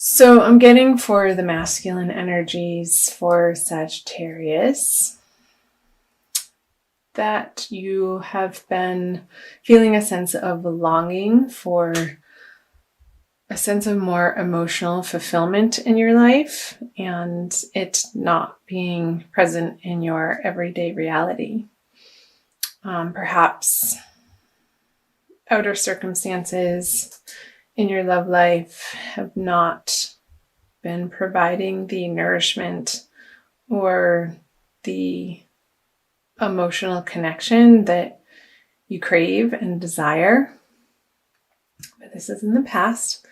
So I'm getting for the masculine energies for Sagittarius that you have been feeling a sense of longing for a sense of more emotional fulfillment in your life and it not being present in your everyday reality. Perhaps outer circumstances in your love life have not been providing the nourishment or the emotional connection that you crave and desire. But this is in the past.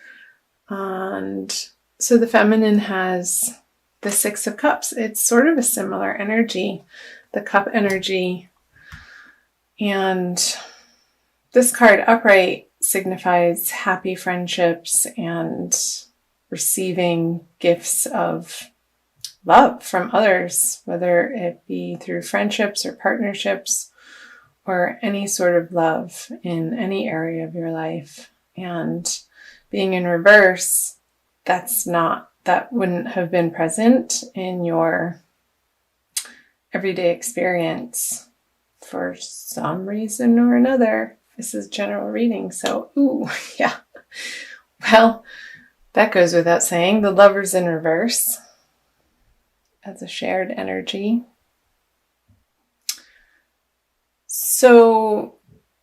And so the feminine has the Six of Cups. It's sort of a similar energy, the cup energy. And this card upright signifies happy friendships and receiving gifts of love from others, whether it be through friendships or partnerships or any sort of love in any area of your life. And being in reverse, that wouldn't have been present in your everyday experience for some reason or another. This is general reading, so yeah. Well, that goes without saying. The Lover's in reverse as a shared energy. So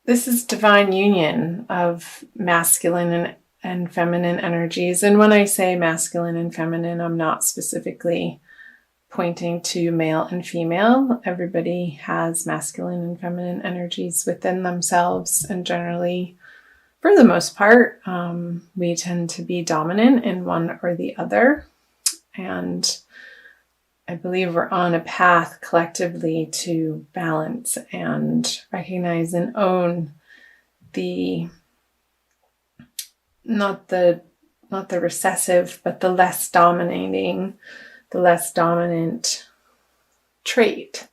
this is divine union of masculine and feminine energies. And when I say masculine and feminine, I'm not specifically pointing to male and female. Everybody has masculine and feminine energies within themselves, and generally, for the most part, we tend to be dominant in one or the other. And I believe we're on a path collectively to balance and recognize and own the not the recessive, but the less dominating, the less dominant trait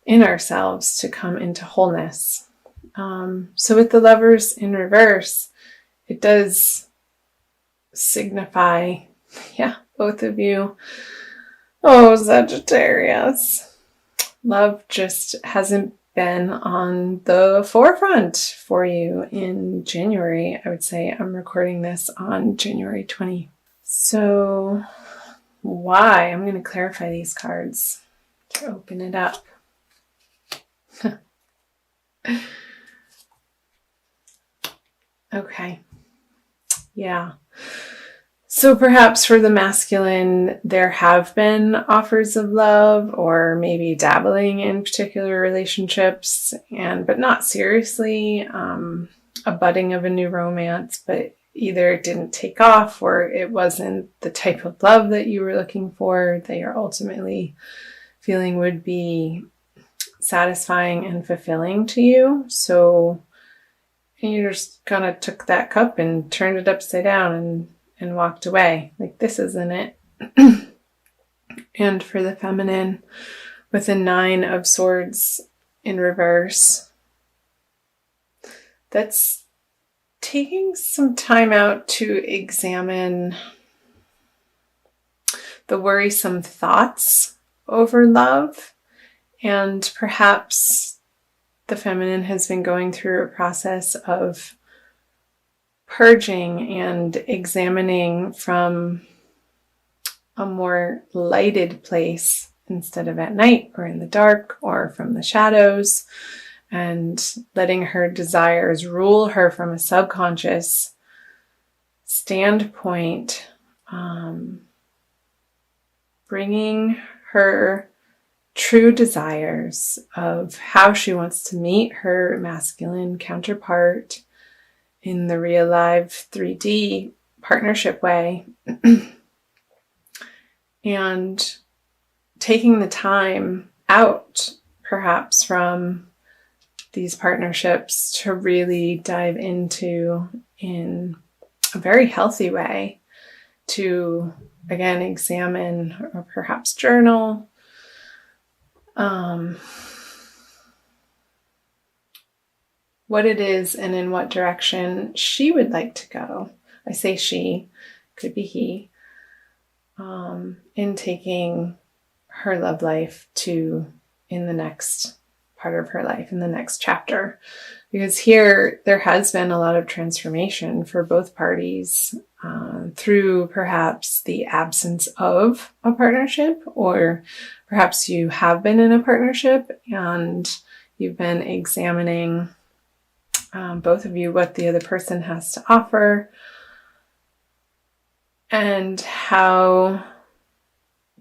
in ourselves to come into wholeness. So with the Lovers in reverse, it does signify, both of you. Oh, Sagittarius. Love just hasn't been on the forefront for you in January. I would say I'm recording this on January 20. So why? I'm going to clarify these cards to open it up. Okay. Yeah. So perhaps for the masculine, there have been offers of love or maybe dabbling in particular relationships, but not seriously, a budding of a new romance, but either it didn't take off or it wasn't the type of love that you were looking for, that you're ultimately feeling would be satisfying and fulfilling to you. So you just kind of took that cup and turned it upside down and walked away. Like, this isn't it. And for the feminine, with the Nine of Swords in reverse, that's taking some time out to examine the worrisome thoughts over love. And perhaps the feminine has been going through a process of purging and examining from a more lighted place instead of at night or in the dark or from the shadows, and letting her desires rule her from a subconscious standpoint, bringing her true desires of how she wants to meet her masculine counterpart in the real live 3D partnership way, and taking the time out perhaps from these partnerships to really dive into in a very healthy way, to again examine or perhaps journal what it is and in what direction she would like to go. I say she, could be he, in taking her love life to in the next part of her life, in the next chapter. Because here there has been a lot of transformation for both parties through perhaps the absence of a partnership, or perhaps you have been in a partnership and you've been examining, both of you, what the other person has to offer and how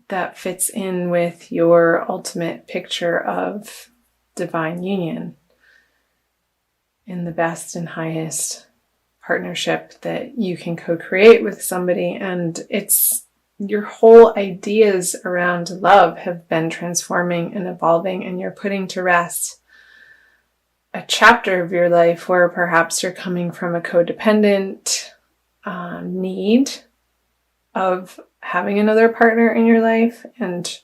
that fits in with your ultimate picture of divine union in the best and highest partnership that you can co-create with somebody. And it's your whole ideas around love have been transforming and evolving, and you're putting to rest a chapter of your life where perhaps you're coming from a codependent need of having another partner in your life, and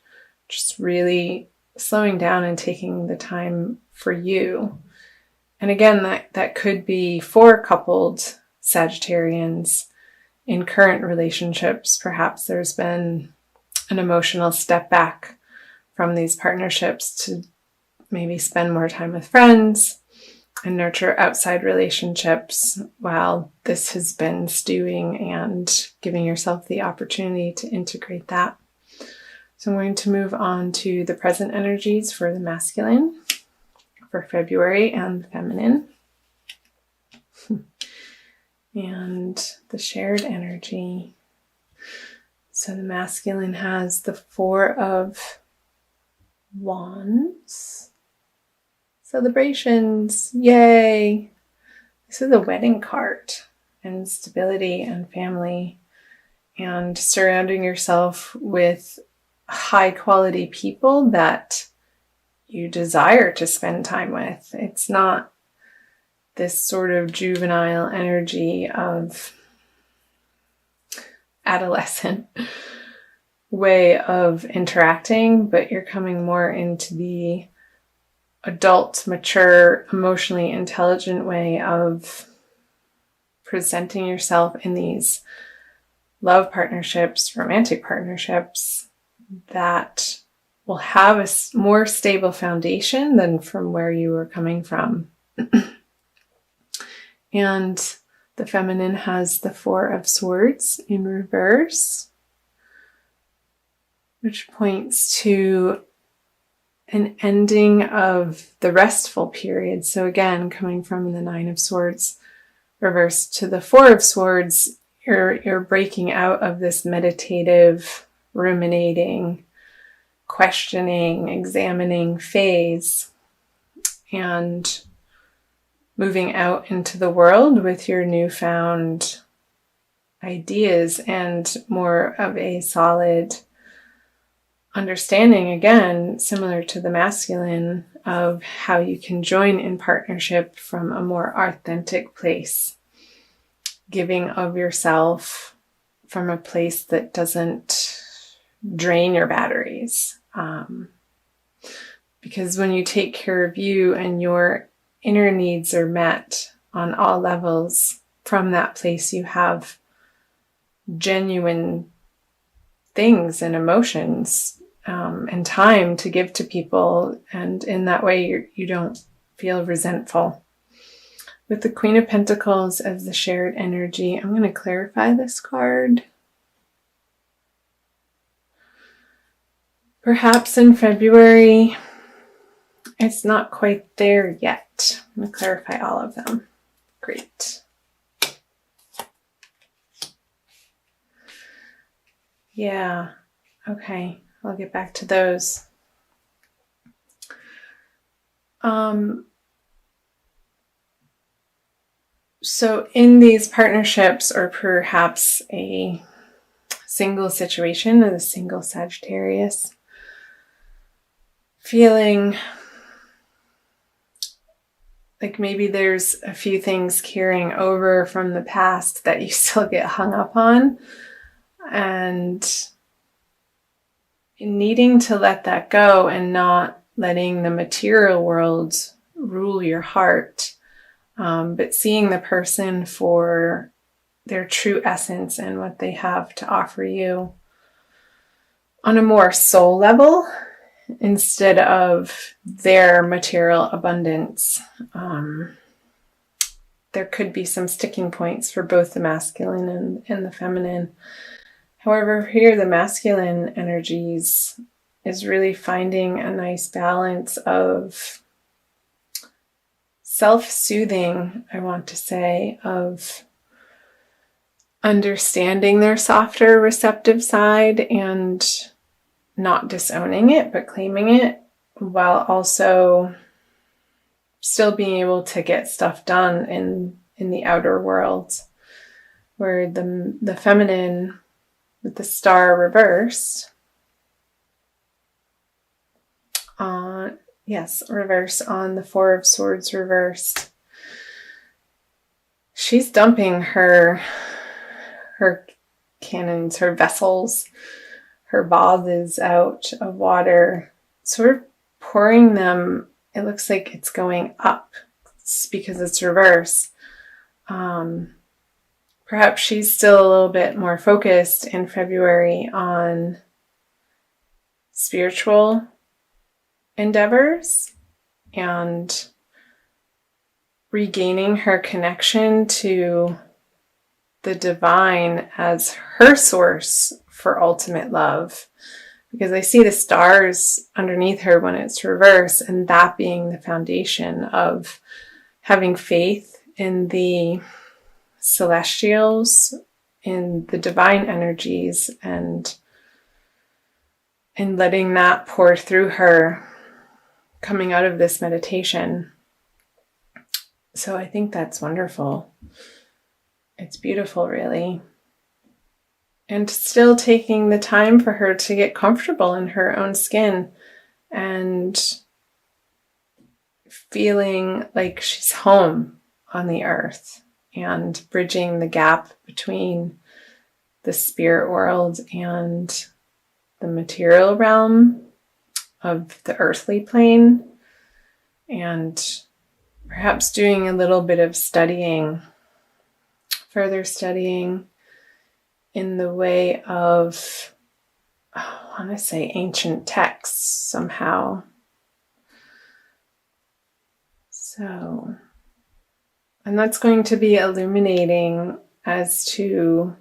just really slowing down and taking the time for you. And again, that could be for coupled Sagittarians in current relationships. Perhaps there's been an emotional step back from these partnerships to maybe spend more time with friends and nurture outside relationships while this has been stewing, and giving yourself the opportunity to integrate that. So I'm going to move on to the present energies for the masculine for February and the feminine. And the shared energy. So the masculine has the Four of Wands. Celebrations, yay! This is a wedding card, and stability and family, and surrounding yourself with high quality people that you desire to spend time with. It's not this sort of juvenile energy of adolescent way of interacting, but you're coming more into the adult, mature, emotionally intelligent way of presenting yourself in these love partnerships, romantic partnerships that will have a more stable foundation than from where you were coming from. And the feminine has the Four of Swords in reverse, which points to an ending of the restful period. So again, coming from the Nine of Swords reverse to the Four of Swords, you're breaking out of this meditative, ruminating, questioning, examining phase, and moving out into the world with your newfound ideas and more of a solid understanding, again, similar to the masculine, of how you can join in partnership from a more authentic place, giving of yourself from a place that doesn't drain your batteries. Because when you take care of you and your inner needs are met on all levels, from that place you have genuine things and emotions and time to give to people, and in that way you don't feel resentful. With the Queen of Pentacles as the shared energy, I'm going to clarify this card. Perhaps in February, it's not quite there yet. I'm going to clarify all of them. Great. Yeah, okay. I'll get back to those. So in these partnerships, or perhaps a single situation as a single Sagittarius, feeling like maybe there's a few things carrying over from the past that you still get hung up on, and needing to let that go and not letting the material world rule your heart, but seeing the person for their true essence and what they have to offer you. on a more soul level instead of their material abundance. There could be some sticking points for both the masculine and the feminine. However, here the masculine energies is really finding a nice balance of self-soothing, I want to say, of understanding their softer, receptive side and not disowning it, but claiming it, while also still being able to get stuff done in the outer world, where the feminine with the star reversed, reverse on the Four of Swords reversed. She's dumping her cannons, her vessels, her vases out of water, sort of pouring them. It looks like it's going up because it's reverse. Perhaps she's still a little bit more focused in February on spiritual endeavors and regaining her connection to the divine as her source for ultimate love. Because I see the stars underneath her when it's reverse, and that being the foundation of having faith in the celestials, in the divine energies, and letting that pour through her coming out of this meditation. So I think that's wonderful. It's beautiful, really. And still taking the time for her to get comfortable in her own skin and feeling like she's home on the earth and bridging the gap between the spirit world and the material realm of the earthly plane, and perhaps doing a little bit of further studying in the way of, I want to say, ancient texts somehow. So, and that's going to be illuminating as to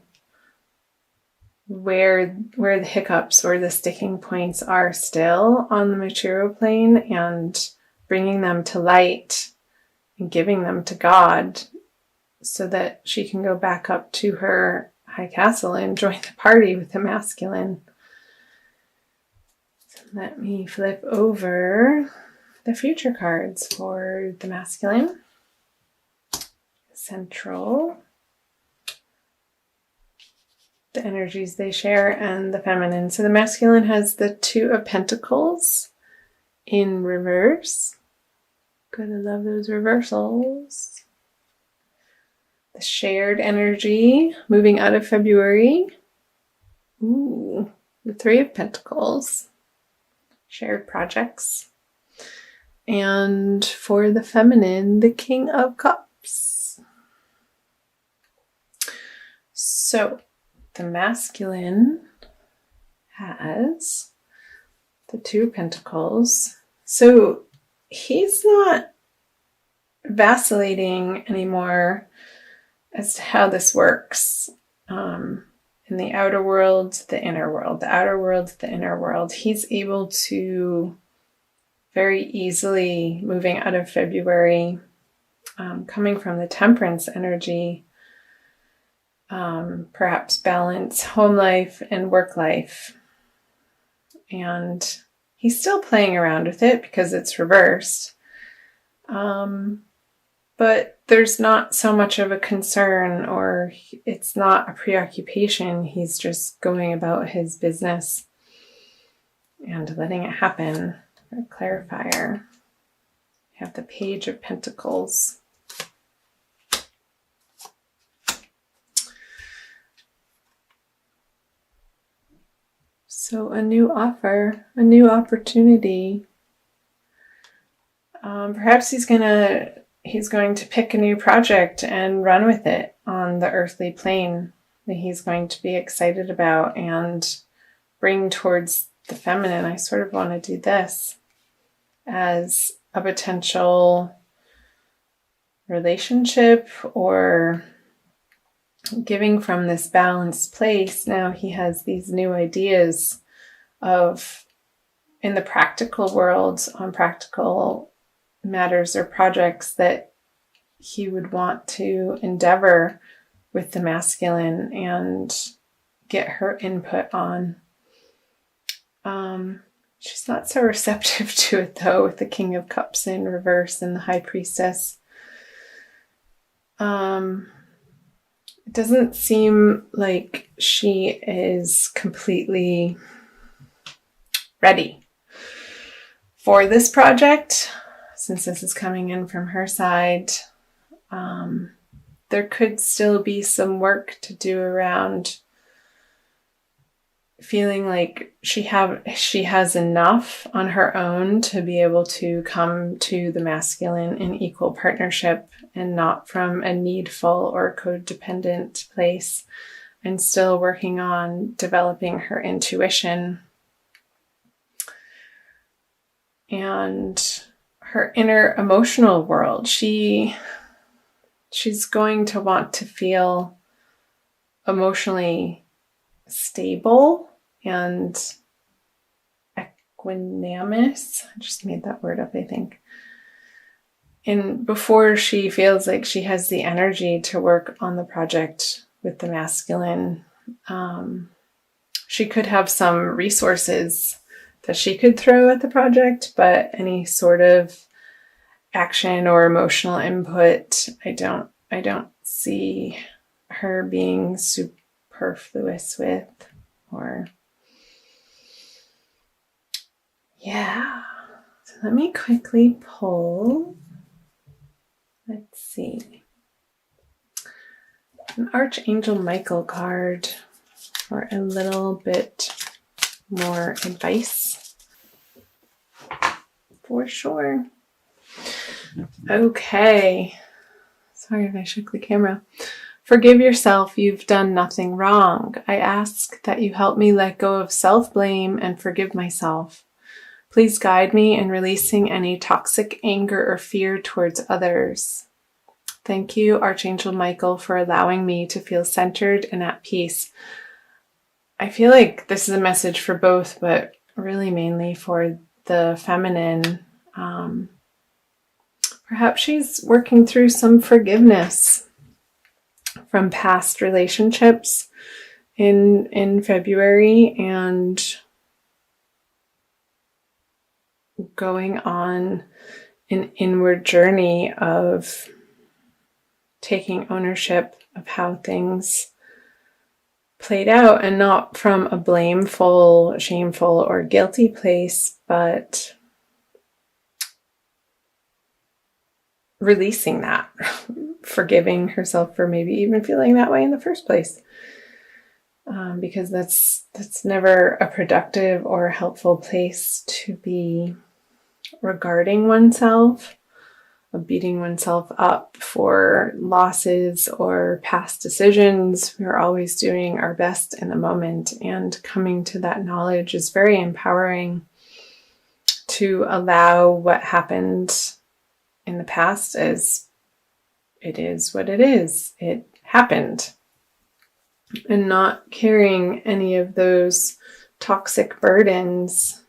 where the hiccups or the sticking points are still on the material plane, and bringing them to light and giving them to God so that she can go back up to her high castle and join the party with the masculine. So let me flip over the future cards for the masculine, central, the energies they share, and the feminine. So the masculine has the Two of Pentacles in reverse. Gotta love those reversals. The shared energy moving out of February. Ooh, the Three of Pentacles. Shared projects. And for the feminine, the King of Cups. So the masculine has the Two of Pentacles. So he's not vacillating anymore as to how this works. In the outer world, the inner world, the outer world, the inner world. He's able to very easily, moving out of February, coming from the Temperance energy, perhaps balance home life and work life. And he's still playing around with it because it's reversed. But there's not so much of a concern, or it's not a preoccupation. He's just going about his business and letting it happen. A clarifier. We have the Page of Pentacles. So a new offer, a new opportunity. Perhaps he's going to pick a new project and run with it on the earthly plane that he's going to be excited about and bring towards the feminine, I sort of want to do this as a potential relationship or giving from this balanced place. Now he has these new ideas of, in the practical world, on practical matters or projects that he would want to endeavor with the masculine and get her input on. She's not so receptive to it, though, with the King of Cups in reverse and the High Priestess. It doesn't seem like she is completely ready for this project, since this is coming in from her side. There could still be some work to do around feeling like she has enough on her own to be able to come to the masculine in equal partnership and not from a needful or codependent place, and still working on developing her intuition and her inner emotional world. She's going to want to feel emotionally stable and equanimous. I just made that word up, I think. And before she feels like she has the energy to work on the project with the masculine, she could have some resources that she could throw at the project, but any sort of action or emotional input, I don't see her being superfluous with, or yeah. So let me quickly pull, let's see, an Archangel Michael card for a little bit more advice for sure. Okay. Sorry if I shook the camera. Forgive yourself. You've done nothing wrong. I ask that you help me let go of self-blame and forgive myself. Please guide me in releasing any toxic anger or fear towards others. Thank you, Archangel Michael, for allowing me to feel centered and at peace. I feel like this is a message for both, but really mainly for the feminine. Perhaps she's working through some forgiveness from past relationships in February and going on an inward journey of taking ownership of how things played out, and not from a blameful, shameful, or guilty place, but releasing that, forgiving herself for maybe even feeling that way in the first place. Because that's never a productive or helpful place to be regarding oneself, of beating oneself up for losses or past decisions. We're always doing our best in the moment, and coming to that knowledge is very empowering, to allow what happened in the past as it is what it is. It happened. And not carrying any of those toxic burdens